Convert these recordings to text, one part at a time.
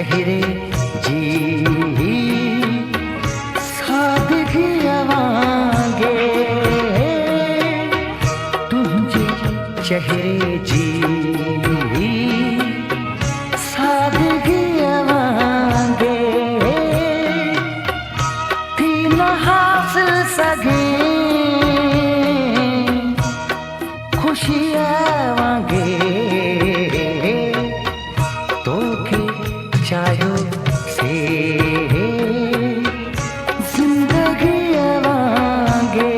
चेहरे जी सादगी आवांगे तुझे चेहरे जी सादगी आवांगे थी न हासिल सगे खुशी आवांगे तोखे चाहियो से जिंदगी आवांगे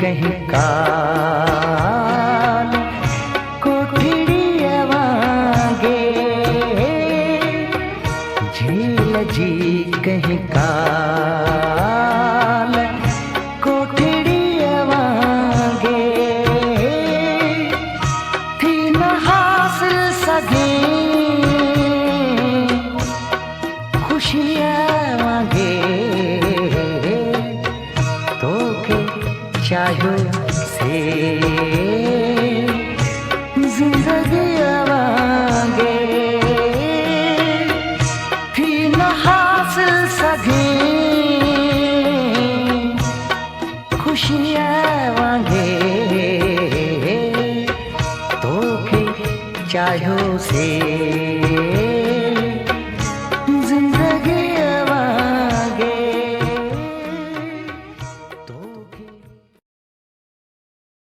कहीं काल कोठड़ी आवांगे झील जी कहीं काल कोठड़ी आवांगे थी न हासिल सगे खुशी आवांगे चाहियो से जिंदगी आवांगे थी न हासिल सगे खुशी आवांगे तोखे चाहियो से